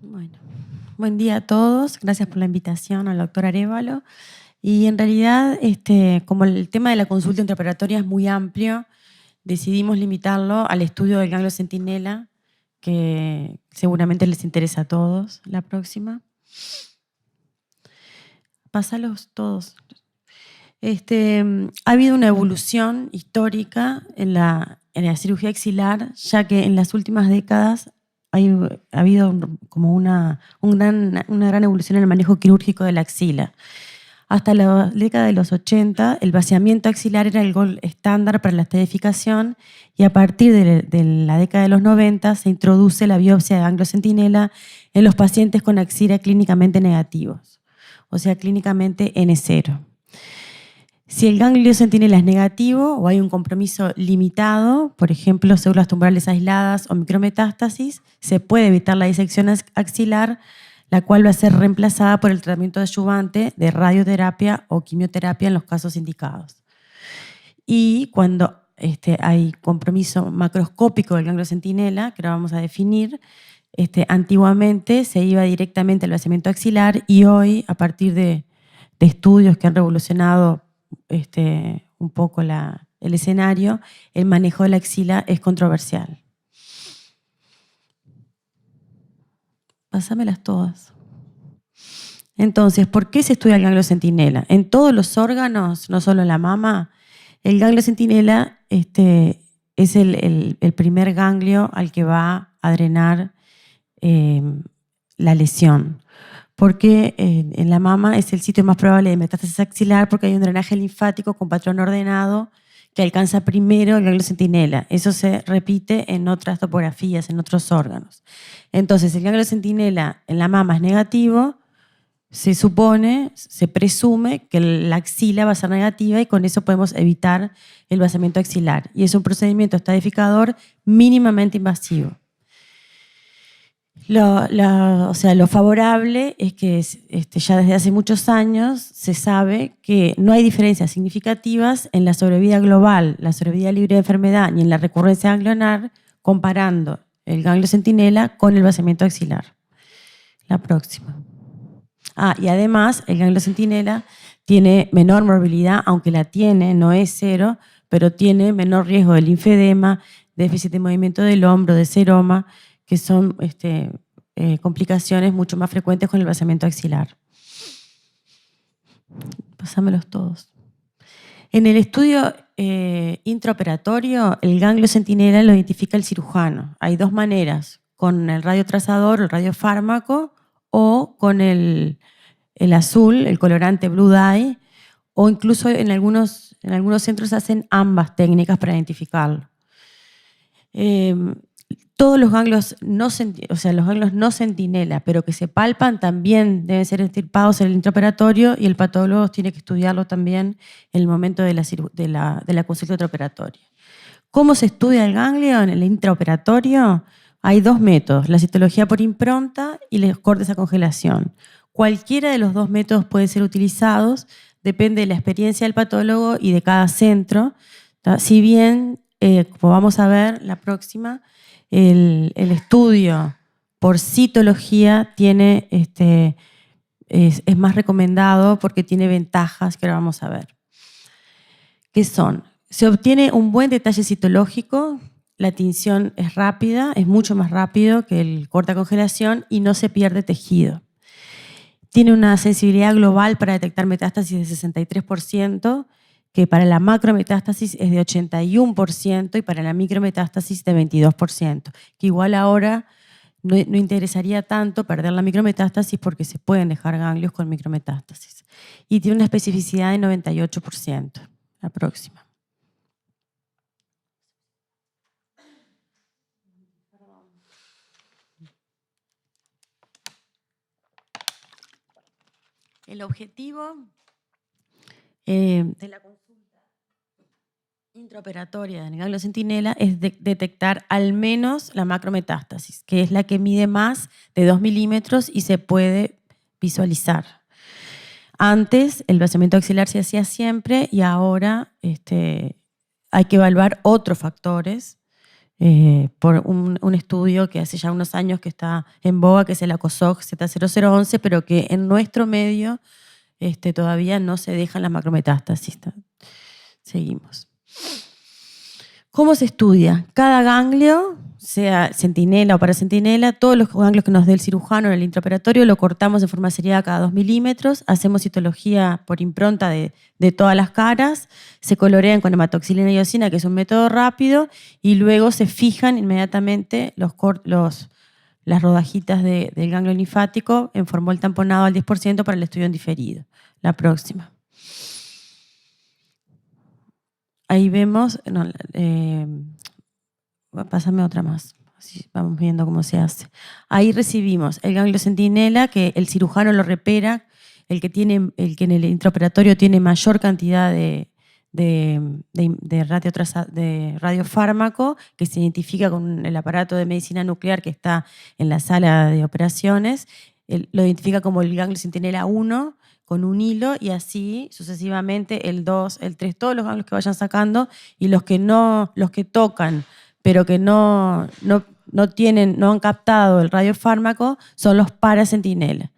Bueno, buen día a todos. Gracias por la invitación al doctor Arévalo. Y en realidad, como el tema de la consulta intraoperatoria es muy amplio, decidimos limitarlo al estudio del ganglio centinela, que seguramente les interesa a todos. La próxima. Pásalos todos. Ha habido una evolución histórica en la cirugía axilar, ya que en las últimas décadas ha habido como una gran evolución en el manejo quirúrgico de la axila. Hasta la década de los 80, el vaciamiento axilar era el gol estándar para la estadificación, y a partir de la década de los 90 se introduce la biopsia de ganglio centinela en los pacientes con axila clínicamente negativos, o sea, clínicamente N0. Si el ganglio centinela es negativo o hay un compromiso limitado, por ejemplo, células tumorales aisladas o micrometástasis, se puede evitar la disección axilar, la cual va a ser reemplazada por el tratamiento adyuvante de radioterapia o quimioterapia en los casos indicados. Y cuando hay compromiso macroscópico del ganglio centinela, que lo vamos a definir, antiguamente se iba directamente al vaciamiento axilar, y hoy, a partir de estudios que han revolucionado un poco el escenario, el manejo de la axila es controversial. Pásamelas todas. Entonces, ¿por qué se estudia el ganglio centinela? En todos los órganos, no solo en la mama, el ganglio centinela es el primer ganglio al que va a drenar la lesión. Porque en la mama es el sitio más probable de metástasis axilar, porque hay un drenaje linfático con patrón ordenado que alcanza primero el ganglio centinela. Eso se repite en otras topografías, en otros órganos. Entonces, el ganglio centinela en la mama es negativo, se presume que la axila va a ser negativa, y con eso podemos evitar el vaciamiento axilar. Y es un procedimiento estadificador mínimamente invasivo. Lo favorable es que ya desde hace muchos años se sabe que no hay diferencias significativas en la sobrevida global, la sobrevida libre de enfermedad, ni en la recurrencia ganglionar, comparando el ganglio centinela con el vaciamiento axilar. La próxima. Y además el ganglio centinela tiene menor morbilidad, aunque la tiene, no es cero, pero tiene menor riesgo de linfedema, déficit de movimiento del hombro, de seroma, que son complicaciones mucho más frecuentes con el vaciamiento axilar. Pásamelos todos. En el estudio intraoperatorio, el ganglio centinela lo identifica el cirujano. Hay dos maneras: con el radiotrazador, el radiofármaco, o con el azul, el colorante Blue Dye, o incluso en algunos centros hacen ambas técnicas para identificarlo. Todos los ganglios los ganglios no centinela, pero que se palpan, también deben ser extirpados en el intraoperatorio, y el patólogo tiene que estudiarlo también en el momento de la consulta intraoperatoria. ¿Cómo se estudia el ganglio en el intraoperatorio? Hay dos métodos: la citología por impronta y los cortes a congelación. Cualquiera de los dos métodos puede ser utilizados, depende de la experiencia del patólogo y de cada centro. Si bien, como vamos a ver la próxima, el estudio por citología es más recomendado porque tiene ventajas que ahora vamos a ver. ¿Qué son? Se obtiene un buen detalle citológico, la tinción es rápida, es mucho más rápido que el corte a congelación, y no se pierde tejido. Tiene una sensibilidad global para detectar metástasis de 63%, que para la macrometástasis es de 81%, y para la micrometástasis de 22%, que igual ahora no interesaría tanto perder la micrometástasis porque se pueden dejar ganglios con micrometástasis. Y tiene una especificidad de 98%. La próxima. El objetivo de la consulta intraoperatoria del ganglio centinela es detectar al menos la macrometástasis, que es la que mide más de 2 milímetros y se puede visualizar. Antes el vaciamiento axilar se hacía siempre, y ahora hay que evaluar otros factores por un estudio que hace ya unos años que está en boga, que es el ACOSOG Z0011, pero que en nuestro medio todavía no se dejan las macrometástasis. Seguimos. ¿Cómo se estudia? Cada ganglio, sea centinela o paracentinela, todos los ganglios que nos dé el cirujano en el intraoperatorio lo cortamos de forma seriada cada 2 milímetros, hacemos citología por impronta de todas las caras, se colorean con hematoxilina y eosina, que es un método rápido, y luego se fijan inmediatamente las rodajitas del ganglio linfático en formol tamponado al 10% para el estudio en diferido. La próxima. Ahí vemos, pásame otra más, así vamos viendo cómo se hace. Ahí recibimos el ganglio centinela, que el cirujano lo repera, el que en el intraoperatorio tiene mayor cantidad de radiofármaco, que se identifica con el aparato de medicina nuclear que está en la sala de operaciones, lo identifica como el ganglio centinela 1, con un hilo, y así sucesivamente el 2, el 3, todos los ganglios que vayan sacando, y los que tocan, pero que no han captado el radiofármaco, son los paracentinela.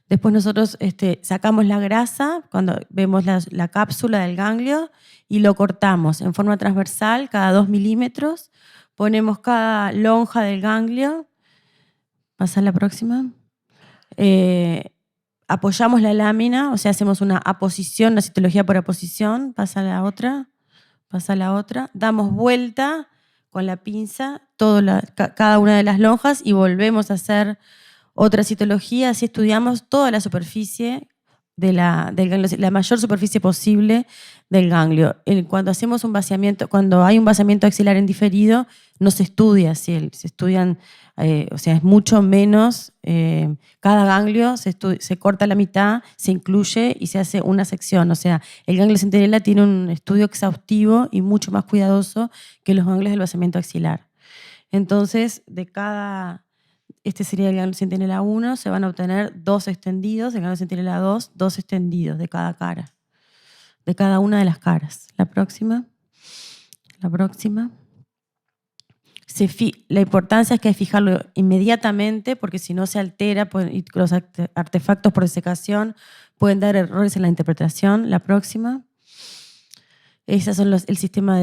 Después nosotros sacamos la grasa cuando vemos la cápsula del ganglio y lo cortamos en forma transversal cada 2 milímetros, ponemos cada lonja del ganglio, pasa a la próxima, apoyamos la lámina, o sea, hacemos una aposición, una citología por aposición, pasa a la otra, damos vuelta con la pinza cada una de las lonjas y volvemos a hacer otra citología, así estudiamos toda la superficie del ganglio, la mayor superficie posible del ganglio. Cuando hacemos cuando hay un vaciamiento axilar en diferido, no se estudia, se estudian, o sea, es mucho menos, cada ganglio se corta a la mitad, se incluye y se hace una sección. O sea, el ganglio centinela tiene un estudio exhaustivo y mucho más cuidadoso que los ganglios del vaciamiento axilar. Entonces, este sería el ganglio centinela 1, se van a obtener 2 extendidos, el ganglio centinela 2, 2 extendidos de cada cara, de cada una de las caras. La próxima. La importancia es que hay que fijarlo inmediatamente, porque si no se altera, y los artefactos por desecación pueden dar errores en la interpretación. La próxima. Esos son el sistema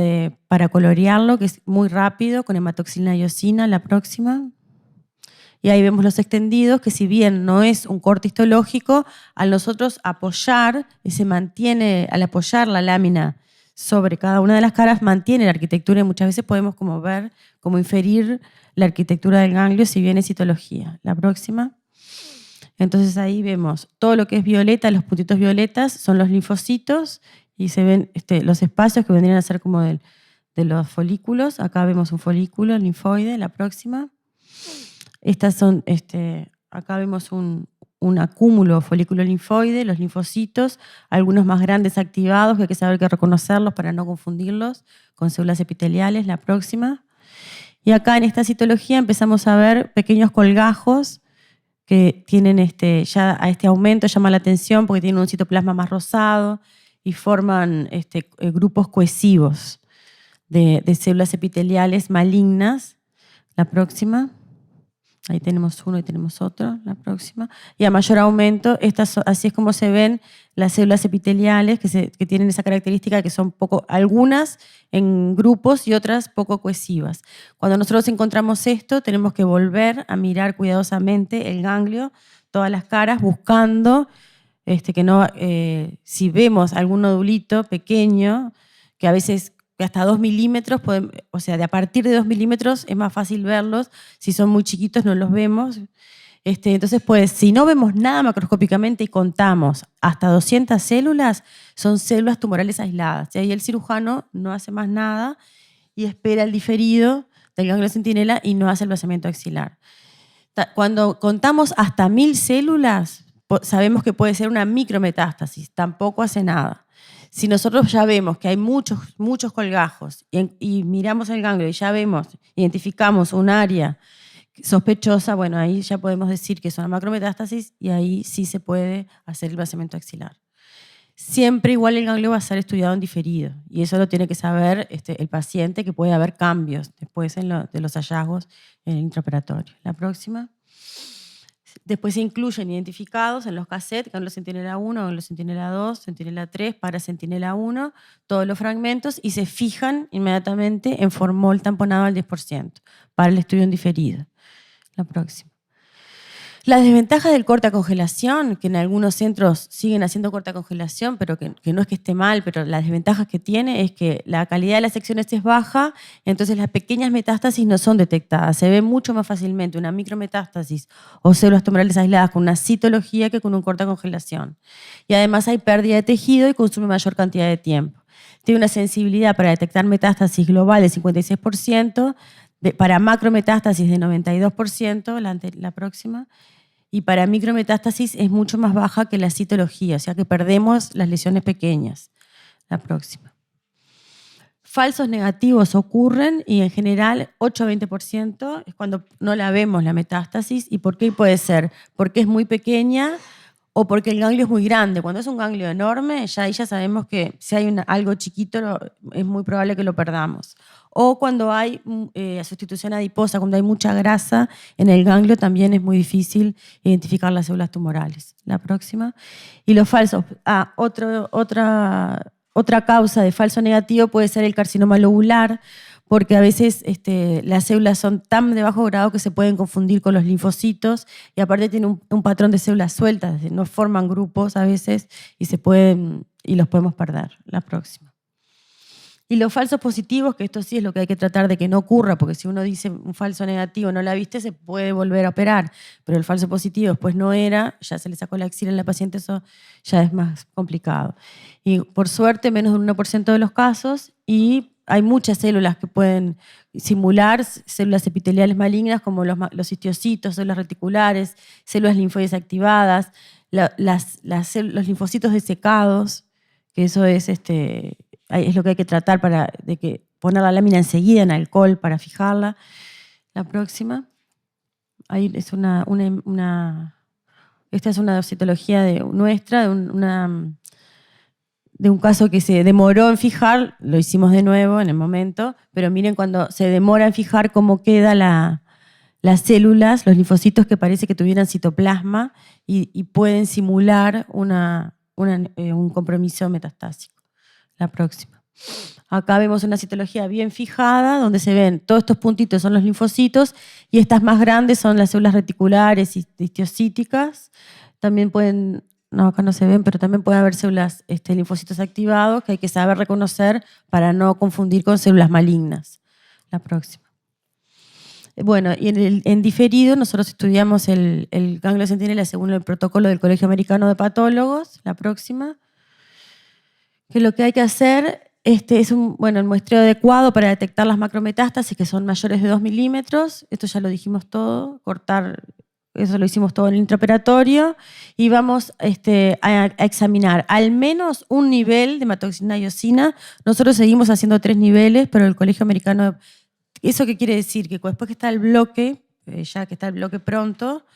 para colorearlo, que es muy rápido, con hematoxilina y eosina. La próxima. Y ahí vemos los extendidos, que si bien no es un corte histológico, al nosotros apoyar, al apoyar la lámina sobre cada una de las caras, mantiene la arquitectura, y muchas veces podemos inferir la arquitectura del ganglio, si bien es citología. La próxima. Entonces ahí vemos todo lo que es violeta, los puntitos violetas son los linfocitos, y se ven los espacios que vendrían a ser como de los folículos. Acá vemos un folículo linfoide. La próxima. Estas son, acá vemos un acúmulo folículo linfoide, los linfocitos, algunos más grandes activados, que hay que saber que reconocerlos para no confundirlos con células epiteliales. La próxima. Y acá en esta citología empezamos a ver pequeños colgajos que tienen ya a este aumento, llama la atención porque tienen un citoplasma más rosado y forman grupos cohesivos de células epiteliales malignas. La próxima. Ahí tenemos uno y tenemos otro, la próxima. Y a mayor aumento, así es como se ven las células epiteliales que tienen esa característica, que son algunas en grupos y otras poco cohesivas. Cuando nosotros encontramos esto, tenemos que volver a mirar cuidadosamente el ganglio, todas las caras, buscando si vemos algún nodulito pequeño, que a veces hasta 2 milímetros, o sea, de a partir de 2 milímetros es más fácil verlos. Si son muy chiquitos no los vemos. Entonces, si no vemos nada macroscópicamente y contamos hasta 200 células, son células tumorales aisladas. Y ahí el cirujano no hace más nada y espera el diferido del ganglio centinela y no hace el vaciamiento axilar. Cuando contamos hasta 1000 células, sabemos que puede ser una micrometástasis, tampoco hace nada. Si nosotros ya vemos que hay muchos colgajos y miramos el ganglio y ya identificamos un área sospechosa, bueno, ahí ya podemos decir que es una macrometástasis y ahí sí se puede hacer el vaciamiento axilar. siempre igual el ganglio va a ser estudiado en diferido. Y eso lo tiene que saber el paciente, que puede haber cambios después de los hallazgos en el intraoperatorio. La próxima. Después se incluyen identificados en los cassettes, ganglio centinela 1, ganglio centinela 2, centinela 3, paracentinela 1, todos los fragmentos, y se fijan inmediatamente en formol tamponado al 10% para el estudio en diferido. La próxima. Las desventajas del corte a congelación, que en algunos centros siguen haciendo corte a congelación, pero que no es que esté mal, pero las desventajas que tiene es que la calidad de las secciones es baja, entonces las pequeñas metástasis no son detectadas. Se ve mucho más fácilmente una micrometástasis o células tumorales aisladas con una citología que con un corte a congelación. Y además hay pérdida de tejido y consume mayor cantidad de tiempo. Tiene una sensibilidad para detectar metástasis global de 56%, para macrometástasis de 92%, la próxima, y para micrometástasis es mucho más baja que la citología, o sea que perdemos las lesiones pequeñas. La próxima. Falsos negativos ocurren y en general 8 a 20% es cuando no la vemos la metástasis. ¿Y por qué puede ser? Porque es muy pequeña o porque el ganglio es muy grande. Cuando es un ganglio enorme, ya sabemos que si hay algo chiquito es muy probable que lo perdamos. O cuando hay sustitución adiposa, cuando hay mucha grasa en el ganglio, también es muy difícil identificar las células tumorales. La próxima. Y los falsos. Otra causa de falso negativo puede ser el carcinoma lobular, porque a veces las células son tan de bajo grado que se pueden confundir con los linfocitos y aparte tienen un patrón de células sueltas, no forman grupos a veces y los podemos perder. La próxima. Y los falsos positivos, que esto sí es lo que hay que tratar de que no ocurra, porque si uno dice un falso negativo, no la viste, se puede volver a operar, pero el falso positivo después no era, ya se le sacó la axila en la paciente, eso ya es más complicado. Y por suerte, menos del 1% de los casos, y hay muchas células que pueden simular células epiteliales malignas, como los histiocitos, células reticulares, células linfoides activadas, los linfocitos desecados, que eso es lo que hay que tratar poner la lámina enseguida en alcohol para fijarla. La próxima. Ahí es esta es una citología nuestra, de un caso que se demoró en fijar, lo hicimos de nuevo en el momento, pero miren cuando se demora en fijar cómo queda las células, los linfocitos que parece que tuvieran citoplasma y pueden simular un compromiso metastásico. La próxima. Acá vemos una citología bien fijada, donde se ven todos estos puntitos son los linfocitos y estas más grandes son las células reticulares y histiocíticas. También acá no se ven, pero también puede haber células, linfocitos activados que hay que saber reconocer para no confundir con células malignas. La próxima. Bueno, y en diferido nosotros estudiamos el ganglio centinela según el protocolo del Colegio Americano de Patólogos. La próxima. Que lo que hay que hacer es el muestreo adecuado para detectar las macrometástasis que son mayores de 2 milímetros. Esto ya lo dijimos todo, eso lo hicimos todo en el intraoperatorio. Y vamos a examinar al menos un nivel de hematoxina y eosina. Nosotros seguimos haciendo 3 niveles, pero el Colegio Americano... ¿Eso qué quiere decir? Que después que está el bloque, ya que está el bloque pronto,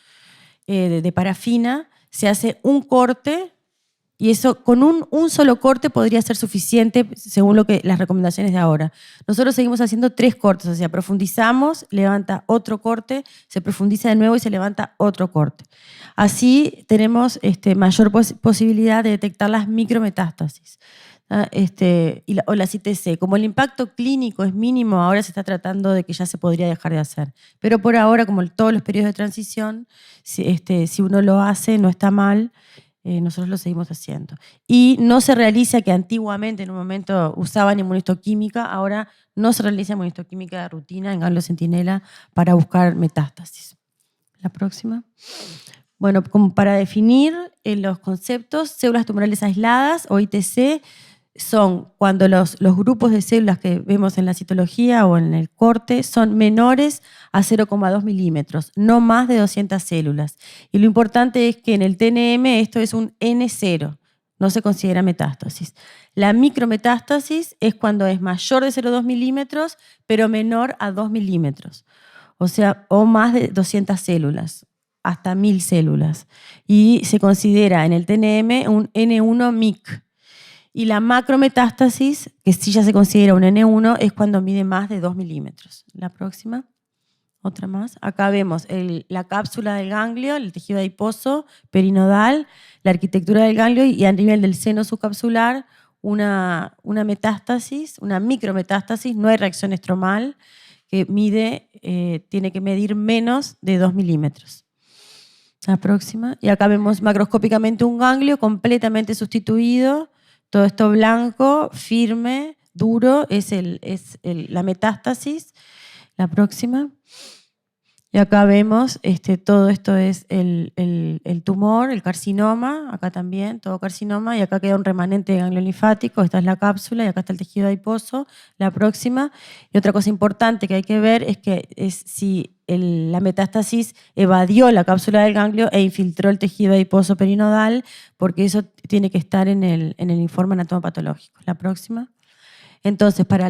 de parafina, se hace un corte. Y eso con un solo corte podría ser suficiente según las recomendaciones de ahora. Nosotros seguimos haciendo 3 cortes, o sea, profundizamos, levanta otro corte, se profundiza de nuevo y se levanta otro corte. Así tenemos mayor posibilidad de detectar las micrometástasis o las ITC. Como el impacto clínico es mínimo, ahora se está tratando de que ya se podría dejar de hacer. Pero por ahora, como todos los periodos de transición, si uno lo hace, no está mal. Nosotros lo seguimos haciendo. Y no se realiza, que antiguamente en un momento usaban inmunistoquímica, ahora no se realiza inmunistoquímica de rutina en ganglio centinela para buscar metástasis. La próxima. Bueno, como para definir los conceptos, células tumorales aisladas o ITC son cuando los grupos de células que vemos en la citología o en el corte son menores a 0,2 milímetros, no más de 200 células. Y lo importante es que en el TNM esto es un N0, no se considera metástasis. La micrometástasis es cuando es mayor de 0,2 milímetros, pero menor a 2 milímetros, o más de 200 células, hasta 1000 células. Y se considera en el TNM un N1 MIC. Y la macrometástasis, que sí ya se considera un N1, es cuando mide más de 2 milímetros. La próxima, otra más. Acá vemos la cápsula del ganglio, el tejido adiposo, perinodal, la arquitectura del ganglio y a nivel del seno subcapsular una metástasis, una micrometástasis, no hay reacción estromal, que tiene que medir menos de 2 milímetros. La próxima. Y acá vemos macroscópicamente un ganglio completamente sustituido. Todo esto blanco, firme, duro, es la metástasis. La próxima. Y acá vemos, todo esto es el tumor, el carcinoma, acá también, todo carcinoma, y acá queda un remanente de ganglio linfático, esta es la cápsula y acá está el tejido adiposo, la próxima. Y otra cosa importante que hay que ver es si la metástasis evadió la cápsula del ganglio e infiltró el tejido adiposo perinodal, porque eso tiene que estar en el informe anatomopatológico. La próxima. Entonces, para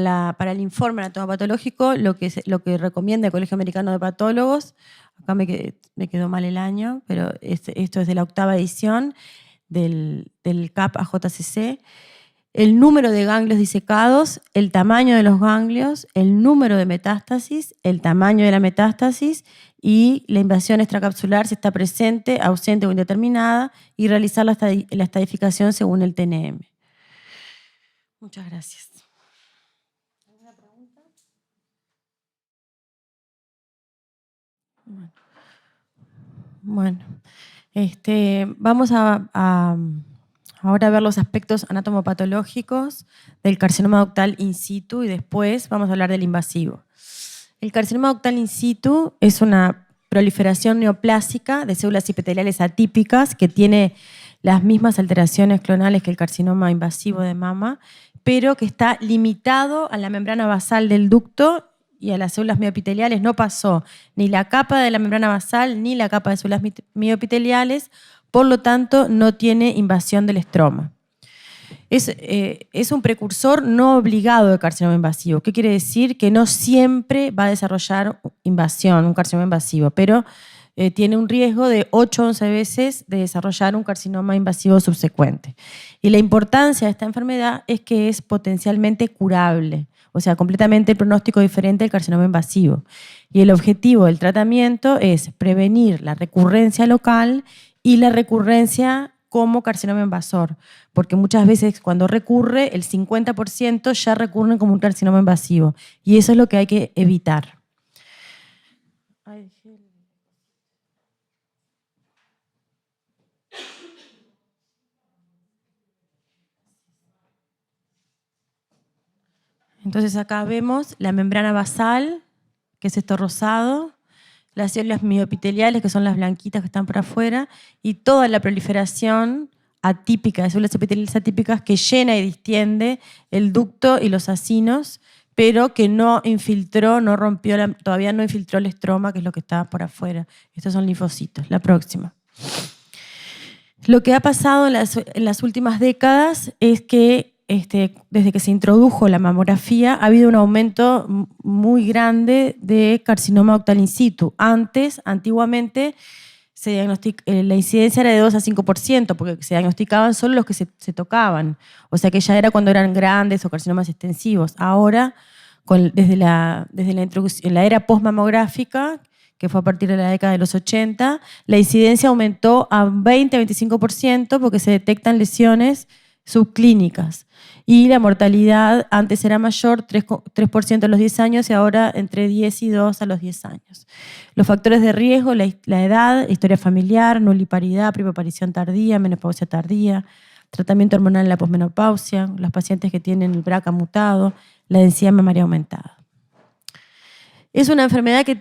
el informe anatomopatológico, lo que recomienda el Colegio Americano de Patólogos, acá me quedó mal el año, pero esto es de la 8ª edición del CAP-AJCC, el número de ganglios disecados, el tamaño de los ganglios, el número de metástasis, el tamaño de la metástasis y la invasión extracapsular, si está presente, ausente o indeterminada, y realizar la estadificación según el TNM. Muchas gracias. Bueno, vamos ahora a ver los aspectos anatomopatológicos del carcinoma ductal in situ y después vamos a hablar del invasivo. El carcinoma ductal in situ es una proliferación neoplásica de células epiteliales atípicas que tiene las mismas alteraciones clonales que el carcinoma invasivo de mama, pero que está limitado a la membrana basal del ducto y a las células mioepiteliales. No pasó ni la capa de la membrana basal ni la capa de células mioepiteliales, por lo tanto no tiene invasión del estroma. Es un precursor no obligado de carcinoma invasivo. ¿Qué quiere decir? Que no siempre va a desarrollar invasión, un carcinoma invasivo, pero tiene un riesgo de 8 a 11 veces de desarrollar un carcinoma invasivo subsecuente. Y la importancia de esta enfermedad es que es potencialmente curable, o sea, completamente pronóstico diferente del carcinoma invasivo. Y el objetivo del tratamiento es prevenir la recurrencia local y la recurrencia como carcinoma invasor, porque muchas veces cuando recurre, el 50% ya recurren como un carcinoma invasivo, y eso es lo que hay que evitar. Entonces acá vemos la membrana basal, que es esto rosado, las células mioepiteliales, que son las blanquitas que están por afuera, y toda la proliferación atípica de células epiteliales atípicas que llena y distiende el ducto y los acinos, pero que no infiltró, no rompió, todavía no infiltró el estroma, que es lo que estaba por afuera. Estos son linfocitos. La próxima. Lo que ha pasado en las últimas décadas es que desde que se introdujo la mamografía ha habido un aumento muy grande de carcinoma ductal in situ. Antiguamente, la incidencia era de 2 a 5%, porque se diagnosticaban solo los que se tocaban. O sea que ya era cuando eran grandes o carcinomas extensivos. Ahora, desde la introducción, en la era postmamográfica, que fue a partir de la década de los 80, la incidencia aumentó a 20 a 25% porque se detectan lesiones subclínicas. Y la mortalidad antes era mayor, 3% a los 10 años, y ahora entre 10 y 2 a los 10 años. Los factores de riesgo, la edad, historia familiar, nuliparidad, primaparición tardía, menopausia tardía, tratamiento hormonal en la posmenopausia, los pacientes que tienen el BRCA mutado, la densidad mamaria aumentada. Es una enfermedad que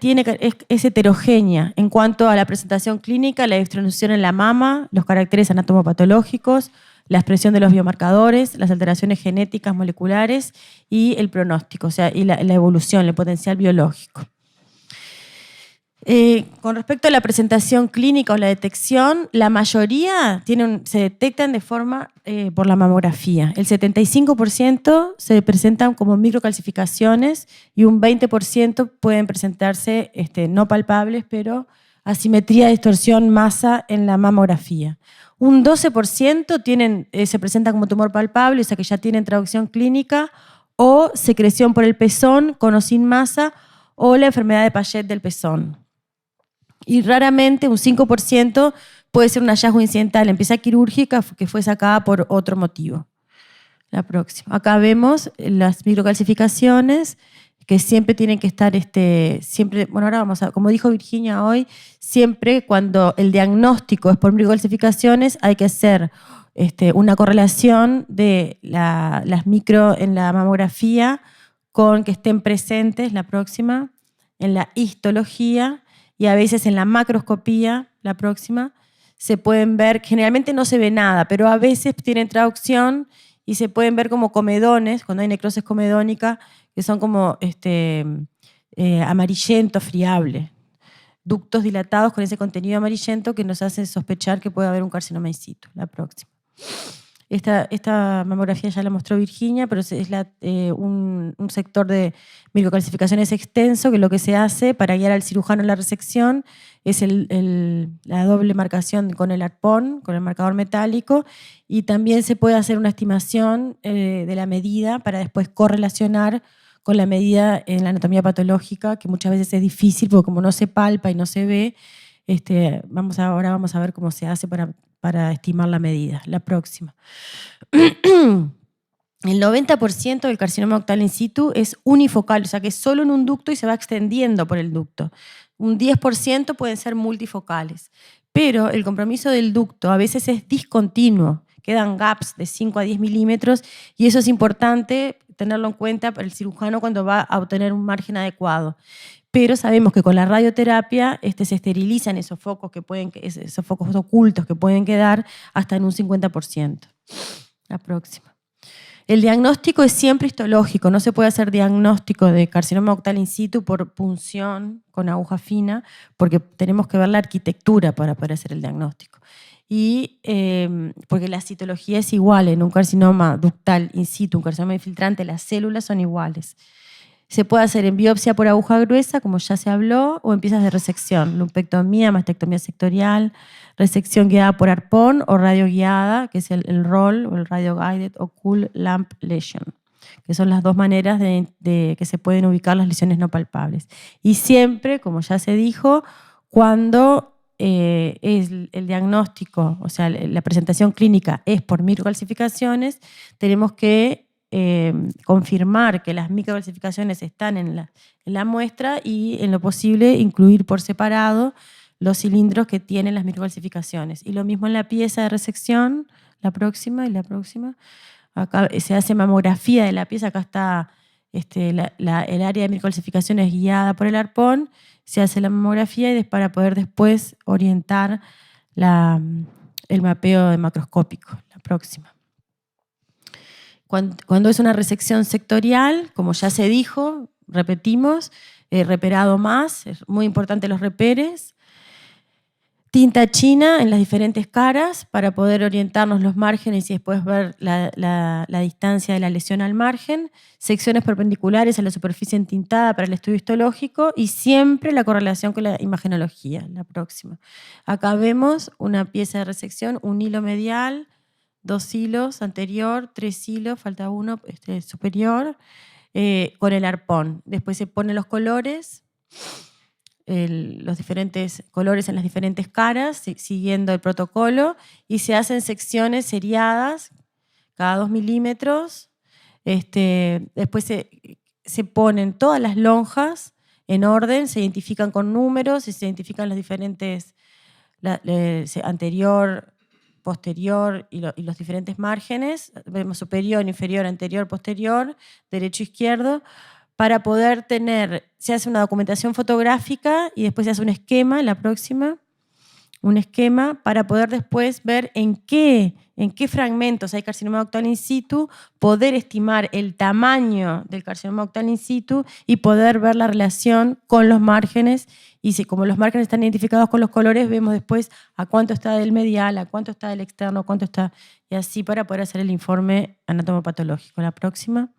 es heterogénea en cuanto a la presentación clínica, la distribución en la mama, los caracteres anatomopatológicos, la expresión de los biomarcadores, las alteraciones genéticas moleculares y el pronóstico, o sea, y la evolución, el potencial biológico. Con respecto a la presentación clínica o la detección, la mayoría se detectan de forma por la mamografía. El 75% se presentan como microcalcificaciones y un 20% pueden presentarse no palpables, pero asimetría, distorsión, masa en la mamografía. Un 12% se presenta como tumor palpable, o sea que ya tienen traducción clínica, o secreción por el pezón con o sin masa, o la enfermedad de Payet del pezón. Y raramente un 5% puede ser un hallazgo incidental en pieza quirúrgica que fue sacada por otro motivo. La próxima. Acá vemos las microcalcificaciones que siempre tienen que estar, bueno, ahora vamos a, como dijo Virginia hoy, siempre cuando el diagnóstico es por microcalcificaciones hay que hacer una correlación de las micro en la mamografía con que estén presentes, la próxima, en la histología y a veces en la macroscopía, la próxima, se pueden ver, generalmente no se ve nada, pero a veces tienen traducción y se pueden ver como comedones, cuando hay necrosis comedónica, que son como amarillento, friable. Ductos dilatados con ese contenido amarillento que nos hace sospechar que puede haber un carcinoma in situ. La próxima. Esta mamografía ya la mostró Virginia, pero es un sector de microcalcificaciones extenso que lo que se hace para guiar al cirujano en la resección es la doble marcación con el arpón, con el marcador metálico, y también se puede hacer una estimación de la medida para después correlacionar con la medida en la anatomía patológica, que muchas veces es difícil porque como no se palpa y no se ve, ahora vamos a ver cómo se hace para estimar la medida. La próxima. El 90% del carcinoma ductal in situ es unifocal, o sea que es solo en un ducto y se va extendiendo por el ducto. Un 10% pueden ser multifocales. Pero el compromiso del ducto a veces es discontinuo. Quedan gaps de 5 a 10 milímetros y eso es importante tenerlo en cuenta para el cirujano cuando va a obtener un margen adecuado. Pero sabemos que con la radioterapia se esterilizan esos focos ocultos que pueden quedar hasta en un 50%. La próxima. El diagnóstico es siempre histológico, no se puede hacer diagnóstico de carcinoma ductal in situ por punción con aguja fina, porque tenemos que ver la arquitectura para poder hacer el diagnóstico. Y porque la citología es igual en un carcinoma ductal in situ, un carcinoma infiltrante, las células son iguales. Se puede hacer en biopsia por aguja gruesa, como ya se habló, o en piezas de resección, lumpectomía, mastectomía sectorial, resección guiada por arpón o radio guiada, que es el ROL o el Radio Guided Occult Lamp Lesion, que son las dos maneras de que se pueden ubicar las lesiones no palpables. Y siempre, como ya se dijo, cuando es el diagnóstico, o sea, la presentación clínica es por microcalcificaciones, tenemos que confirmar que las microcalcificaciones están en la muestra y en lo posible incluir por separado los cilindros que tienen las microcalcificaciones. Y lo mismo en la pieza de resección, la próxima y la próxima. Acá se hace mamografía de la pieza, acá está el área de microcalcificaciones guiada por el arpón, se hace la mamografía y para poder después orientar el mapeo macroscópico. La próxima. Cuando es una resección sectorial, como ya se dijo, repetimos, reperado más, es muy importante los reperes. Tinta china en las diferentes caras para poder orientarnos los márgenes y después ver la distancia de la lesión al margen. Secciones perpendiculares a la superficie entintada para el estudio histológico y siempre la correlación con la imagenología, la próxima. Acá vemos una pieza de resección, un hilo medial, 2 hilos anterior, 3 hilos, falta uno superior, con el arpón. Después se ponen los colores, los diferentes colores en las diferentes caras, siguiendo el protocolo, y se hacen secciones seriadas cada 2 milímetros. Después se ponen todas las lonjas en orden, se identifican con números y se identifican los diferentes anterior, posterior y los diferentes márgenes, vemos superior, inferior, anterior, posterior, derecho, izquierdo, para poder se hace una documentación fotográfica y después se hace un esquema, la próxima, un esquema para poder después ver en qué fragmentos hay carcinoma ductal in situ, poder estimar el tamaño del carcinoma ductal in situ y poder ver la relación con los márgenes. Y como los márgenes están identificados con los colores, vemos después a cuánto está del medial, a cuánto está del externo, a cuánto está, y así para poder hacer el informe anatomopatológico. La próxima.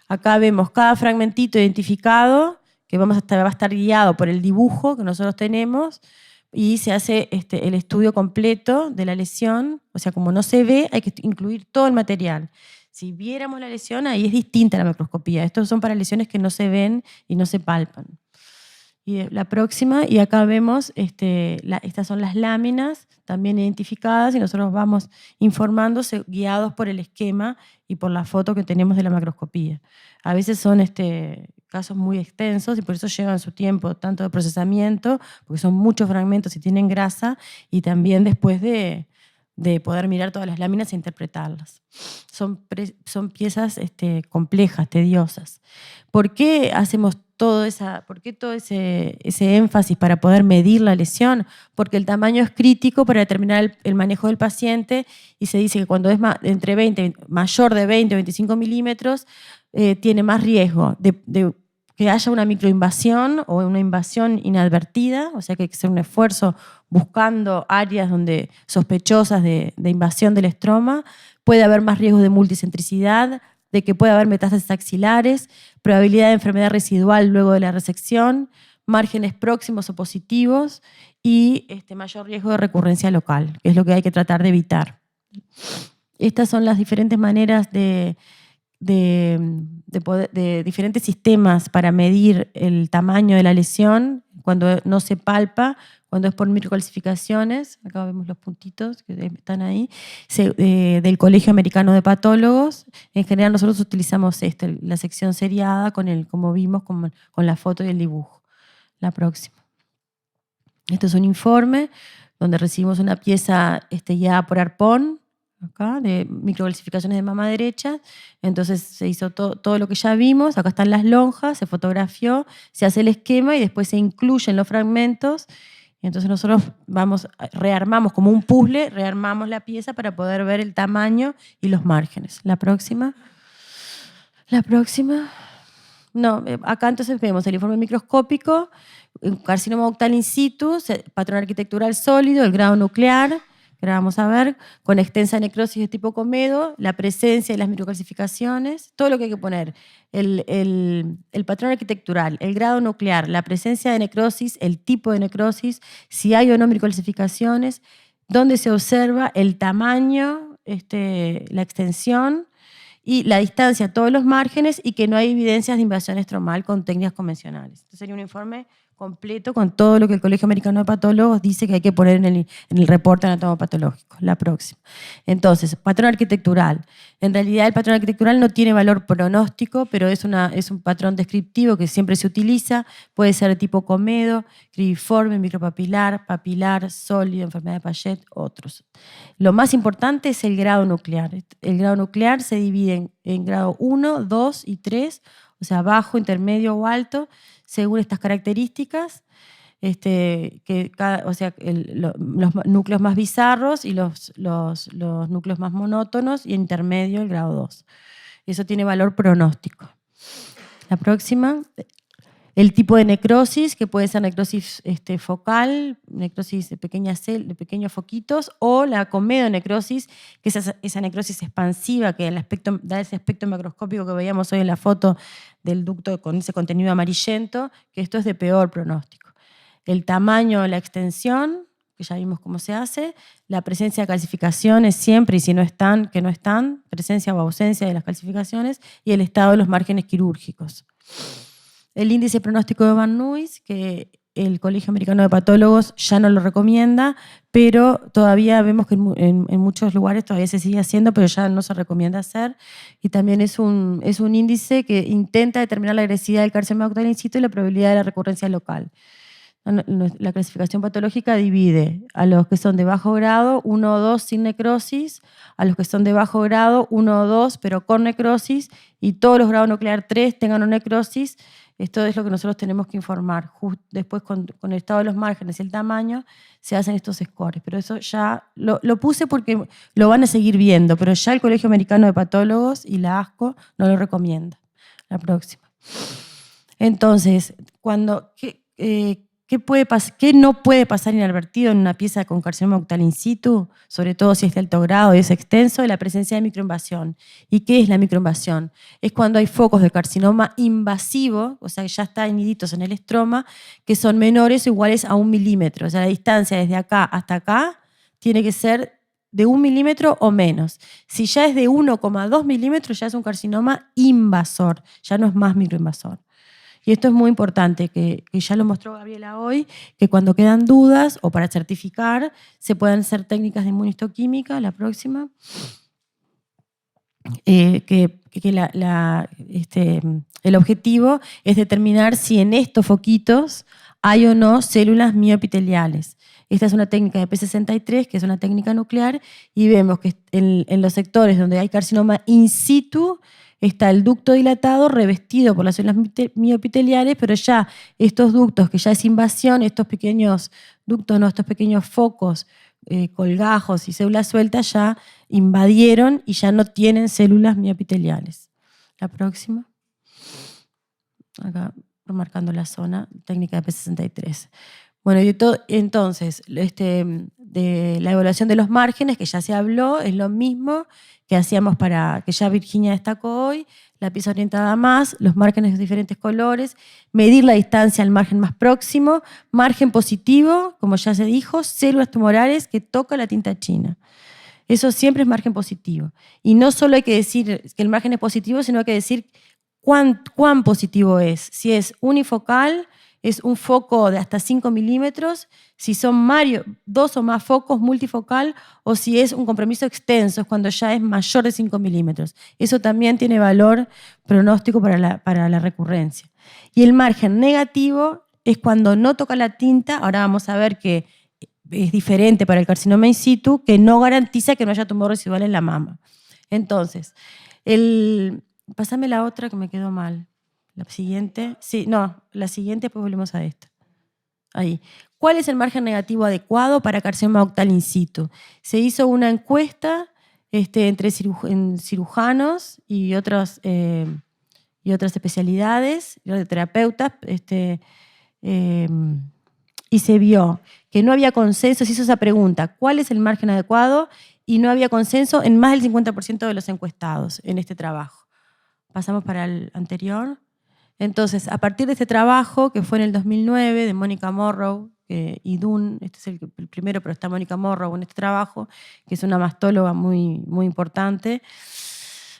Acá vemos cada fragmentito identificado, que va a estar guiado por el dibujo que nosotros tenemos, y se hace el estudio completo de la lesión. O sea, como no se ve, hay que incluir todo el material. Si viéramos la lesión, ahí es distinta la macroscopía. Estos son para lesiones que no se ven y no se palpan. Y la próxima, y acá vemos, estas son las láminas también identificadas y nosotros vamos informándose guiados por el esquema y por la foto que tenemos de la macroscopía. A veces son casos muy extensos y por eso llevan su tiempo tanto de procesamiento, porque son muchos fragmentos y tienen grasa, y también después de poder mirar todas las láminas e interpretarlas. Son piezas complejas, tediosas. ¿Por qué hacemos todo ese énfasis para poder medir la lesión? Porque el tamaño es crítico para determinar el manejo del paciente, y se dice que cuando es mayor de 20 o 25 milímetros tiene más riesgo de que haya una microinvasión o una invasión inadvertida, o sea que hay que hacer un esfuerzo buscando áreas sospechosas de invasión del estroma. Puede haber más riesgo de multicentricidad, de que puede haber metástasis axilares, probabilidad de enfermedad residual luego de la resección, márgenes próximos o positivos y mayor riesgo de recurrencia local, que es lo que hay que tratar de evitar. Estas son las diferentes maneras de diferentes sistemas para medir el tamaño de la lesión cuando no se palpa, cuando es por microcalcificaciones. Acá vemos los puntitos que están ahí, del Colegio Americano de Patólogos. En general nosotros utilizamos la sección seriada, como vimos, con la foto y el dibujo. La próxima. Esto es un informe donde recibimos una pieza guiada por arpón, acá, de microcalcificaciones de mama derecha. Entonces se hizo todo lo que ya vimos. Acá están las lonjas, se fotografió, se hace el esquema y después se incluyen los fragmentos. Entonces nosotros rearmamos como un puzzle, rearmamos la pieza para poder ver el tamaño y los márgenes. La próxima. La próxima. No, acá entonces vemos el informe microscópico, carcinoma ductal in situ, patrón arquitectural sólido, el grado nuclear, que ahora vamos a ver, con extensa necrosis de tipo Comedo, la presencia de las microcalcificaciones, todo lo que hay que poner, el patrón arquitectural, el grado nuclear, la presencia de necrosis, el tipo de necrosis, si hay o no microcalcificaciones, dónde se observa, el tamaño, la extensión y la distancia a todos los márgenes, y que no hay evidencias de invasión estromal con técnicas convencionales. Este sería un informe completo con todo lo que el Colegio Americano de Patólogos dice que hay que poner en el reporte anatomopatológico. La próxima. Entonces, patrón arquitectural. En realidad el patrón arquitectural no tiene valor pronóstico, pero es un patrón descriptivo que siempre se utiliza. Puede ser de tipo Comedo, cribiforme, micropapilar, papilar, sólido, enfermedad de Payet, otros. Lo más importante es el grado nuclear. El grado nuclear se divide en grado 1, 2 y 3, o sea, bajo, intermedio o alto, según estas características, los núcleos más bizarros y los núcleos más monótonos, y intermedio el grado 2. Eso tiene valor pronóstico. La próxima. El tipo de necrosis, que puede ser necrosis focal, necrosis de pequeños foquitos, o la comedonecrosis, que es esa necrosis expansiva que da ese aspecto macroscópico que veíamos hoy en la foto del ducto con ese contenido amarillento, que esto es de peor pronóstico. El tamaño, la extensión, que ya vimos cómo se hace, la presencia de calcificaciones siempre, y si no están, que no están, presencia o ausencia de las calcificaciones, y el estado de los márgenes quirúrgicos. El índice pronóstico de Van Nuys, que el Colegio Americano de Patólogos ya no lo recomienda, pero todavía vemos que en muchos lugares todavía se sigue haciendo, pero ya no se recomienda hacer. Y también es un índice que intenta determinar la agresividad del carcinoma ductal in situ y la probabilidad de la recurrencia local. La clasificación patológica divide a los que son de bajo grado, 1 o 2 sin necrosis, a los que son de bajo grado, 1 o 2 pero con necrosis, y todos los grados nuclear 3 tengan una necrosis. Esto es lo que nosotros tenemos que informar. Después, con el estado de los márgenes y el tamaño, se hacen estos scores. Pero eso ya lo puse porque lo van a seguir viendo, pero ya el Colegio Americano de Patólogos y la ASCO no lo recomienda. La próxima. Entonces, ¿Qué no puede pasar inadvertido en una pieza con carcinoma ductal in situ? Sobre todo si es de alto grado y es extenso, la presencia de microinvasión. ¿Y qué es la microinvasión? Es cuando hay focos de carcinoma invasivo, o sea, que ya están iniditos en el estroma, que son menores o iguales a 1 milímetro. O sea, la distancia desde acá hasta acá tiene que ser de 1 milímetro o menos. Si ya es de 1,2 milímetros, ya es un carcinoma invasor, ya no es más microinvasor. Y esto es muy importante, que ya lo mostró Gabriela hoy, que cuando quedan dudas o para certificar, se pueden hacer técnicas de inmunistoquímica, la próxima, el objetivo es determinar si en estos foquitos hay o no células mioepiteliales. Esta es una técnica de P63, que es una técnica nuclear, y vemos que en los sectores donde hay carcinoma in situ, está el ducto dilatado revestido por las células mioepiteliales, pero ya estos ductos, que ya es invasión, estos pequeños ductos, no, estos pequeños focos, colgajos y células sueltas ya invadieron y ya no tienen células mioepiteliales. La próxima. Acá marcando la zona, técnica de P63. Bueno, y entonces, de la evaluación de los márgenes, que ya se habló, es lo mismo que hacíamos que ya Virginia destacó hoy, la pieza orientada más, los márgenes de diferentes colores, medir la distancia al margen más próximo, margen positivo, como ya se dijo, células tumorales que toca la tinta china. Eso siempre es margen positivo. Y no solo hay que decir que el margen es positivo, sino hay que decir cuán positivo es. Si es unifocal, es un foco de hasta 5 milímetros, si son 2 o más focos multifocal, o si es un compromiso extenso, es cuando ya es mayor de 5 milímetros. Eso también tiene valor pronóstico para la recurrencia. Y el margen negativo es cuando no toca la tinta. Ahora vamos a ver que es diferente para el carcinoma in situ, que no garantiza que no haya tumor residual en la mama. Entonces, pásame la otra que me quedó mal. La siguiente. Sí, no, la siguiente, pues volvemos a esta. Ahí. ¿Cuál es el margen negativo adecuado para carcinoma ductal in situ? Se hizo una encuesta entre cirujanos y otras especialidades, radioterapeutas, y se vio que no había consenso. Se hizo esa pregunta, ¿cuál es el margen adecuado? Y no había consenso en más del 50% de los encuestados en este trabajo. Pasamos para el anterior. Entonces, a partir de este trabajo, que fue en el 2009, de Mónica Morrow y Dunn, este es el primero, pero está Mónica Morrow en este trabajo, que es una mastóloga muy, muy importante,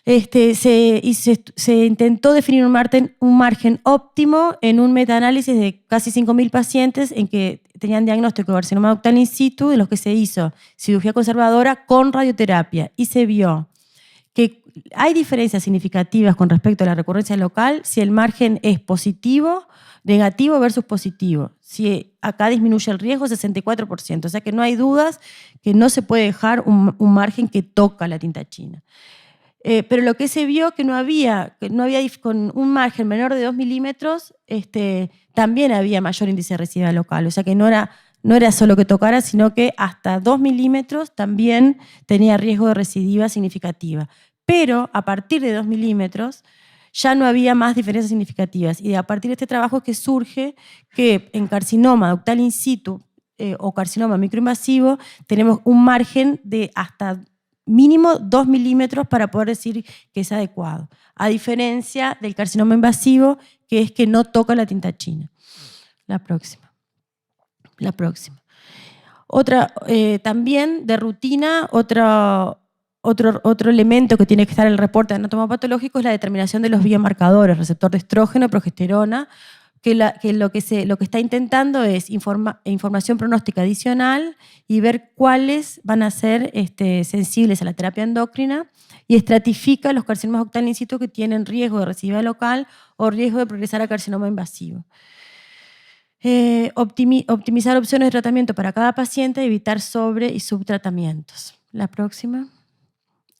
se intentó definir un margen óptimo en un metaanálisis de casi 5.000 pacientes en que tenían diagnóstico de carcinoma ductal in situ, en los que se hizo cirugía conservadora con radioterapia, y se vio que hay diferencias significativas con respecto a la recurrencia local si el margen es positivo, negativo versus positivo. Si acá disminuye el riesgo 64%, o sea que no hay dudas que no se puede dejar un margen que toca la tinta china. Pero lo que se vio que no había con un margen menor de 2 milímetros, también había mayor índice de recidiva local, o sea que no era solo que tocara, sino que hasta 2 milímetros también tenía riesgo de recidiva significativa. Pero a partir de 2 milímetros ya no había más diferencias significativas. Y a partir de este trabajo es que surge que en carcinoma ductal in situ o carcinoma microinvasivo tenemos un margen de hasta mínimo 2 milímetros para poder decir que es adecuado. A diferencia del carcinoma invasivo, que es que no toca la tinta china. La próxima. También de rutina, otro elemento que tiene que estar en el reporte anatomopatológico es la determinación de los biomarcadores, receptor de estrógeno, progesterona, que lo que está intentando es información pronóstica adicional y ver cuáles van a ser sensibles a la terapia endocrina, y estratifica los carcinomas ductal in situ que tienen riesgo de recidiva local o riesgo de progresar a carcinoma invasivo. Optimizar opciones de tratamiento para cada paciente, evitar sobre y subtratamientos. La próxima.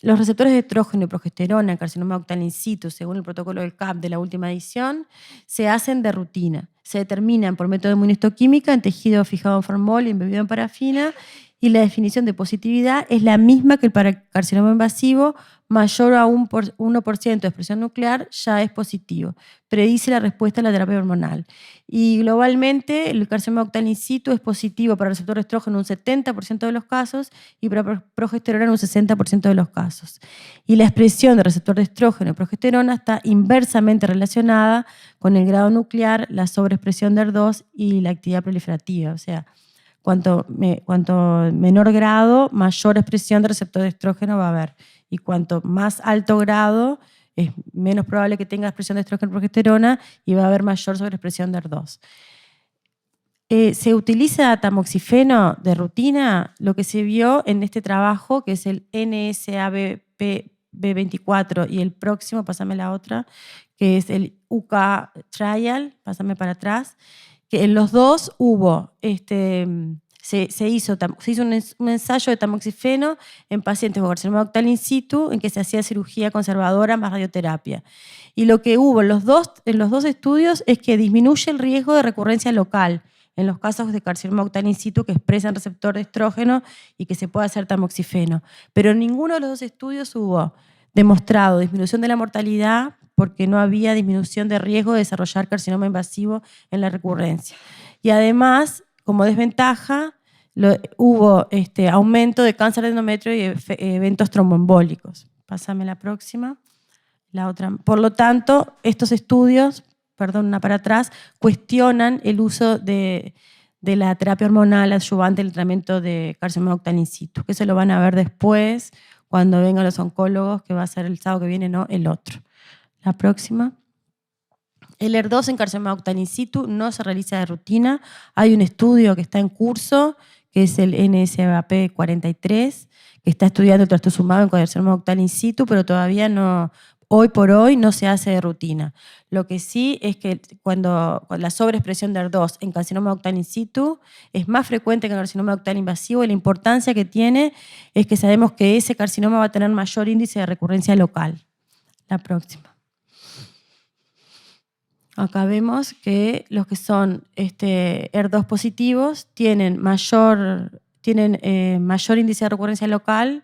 Los receptores de estrógeno y progesterona en carcinoma ductal in situ, según el protocolo del CAP de la última edición, se hacen de rutina. se determinan por método de inmunohistoquímica en tejido fijado en formol y embebido en parafina, y la definición de positividad es la misma que para el carcinoma invasivo, mayor a 1% de expresión nuclear ya es positivo. Predice la respuesta a la terapia hormonal. Y globalmente el carcinoma ductal in situ es positivo para el receptor de estrógeno en un 70% de los casos y para progesterona en un 60% de los casos. Y la expresión del receptor de estrógeno y progesterona está inversamente relacionada con el grado nuclear, la sobreexpresión de ER2 y la actividad proliferativa. O sea, cuanto menor grado, mayor expresión de receptor de estrógeno va a haber. Y cuanto más alto grado, es menos probable que tenga expresión de estrógeno y progesterona y va a haber mayor sobreexpresión de ER2. Se utiliza tamoxifeno de rutina. Lo que se vio en este trabajo, que es el NSABP-B24 y el próximo, pásame la otra, que es el UK Trial, pásame para atrás, que en los dos hubo, se hizo un ensayo de tamoxifeno en pacientes con carcinoma ductal in situ, en que se hacía cirugía conservadora más radioterapia. Y lo que hubo en los dos estudios es que disminuye el riesgo de recurrencia local en los casos de carcinoma ductal in situ que expresan receptor de estrógeno y que se puede hacer tamoxifeno. Pero en ninguno de los dos estudios hubo demostrado disminución de la mortalidad porque no había disminución de riesgo de desarrollar carcinoma invasivo en la recurrencia. Y además, como desventaja, hubo aumento de cáncer de endometrio y eventos tromboembólicos. Pásame la próxima. La otra. Por lo tanto, estos estudios, una para atrás, cuestionan el uso de la terapia hormonal adyuvante en el tratamiento de carcinoma ductal in situ, que se lo van a ver después cuando vengan los oncólogos, que va a ser el sábado que viene, no el otro. La próxima. El ER2 en carcinoma ductal in situ no se realiza de rutina. Hay un estudio que está en curso, que es el NSABP-43, que está estudiando el trastuzumab en carcinoma ductal in situ, pero todavía no, hoy por hoy no se hace de rutina. Lo que sí es que cuando la sobreexpresión de ER2 en carcinoma ductal in situ es más frecuente que en carcinoma ductal invasivo, y la importancia que tiene es que sabemos que ese carcinoma va a tener mayor índice de recurrencia local. La próxima. Acá vemos que los que son ER2 positivos tienen mayor índice de recurrencia local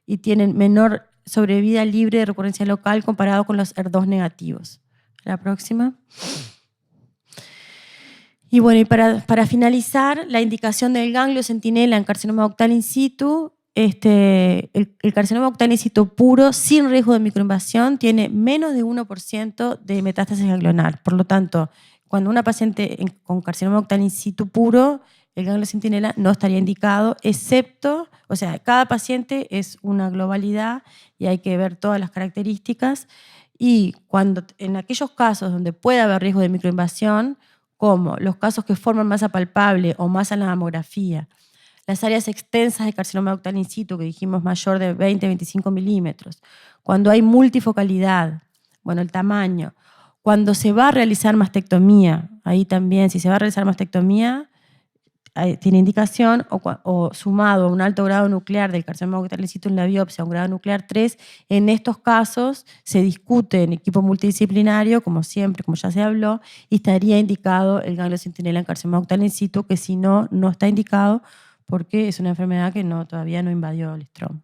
y tienen menor sobrevida libre de recurrencia local comparado con los ER2 negativos. La próxima. Y bueno, y para finalizar, la indicación del ganglio centinela en carcinoma ductal in situ. El carcinoma ductal in situ puro, sin riesgo de microinvasión, tiene menos de 1% de metástasis ganglionar. Por lo tanto, cuando una paciente con carcinoma ductal in situ puro, el ganglio centinela no estaría indicado, excepto, o sea, cada paciente es una globalidad y hay que ver todas las características. Y en aquellos casos donde puede haber riesgo de microinvasión, como los casos que forman masa palpable o masa en la mamografía, las áreas extensas de carcinoma ductal in situ, que dijimos mayor de 20-25 milímetros, cuando hay multifocalidad, bueno, el tamaño, cuando se va a realizar mastectomía, ahí también, si se va a realizar mastectomía, tiene indicación, o sumado a un alto grado nuclear del carcinoma ductal in situ en la biopsia, un grado nuclear 3, en estos casos se discute en equipo multidisciplinario, como siempre, como ya se habló, y estaría indicado el ganglio centinela en carcinoma ductal in situ, que si no, no está indicado, porque es una enfermedad que todavía no invadió el estroma.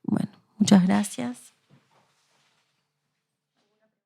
Bueno, muchas gracias.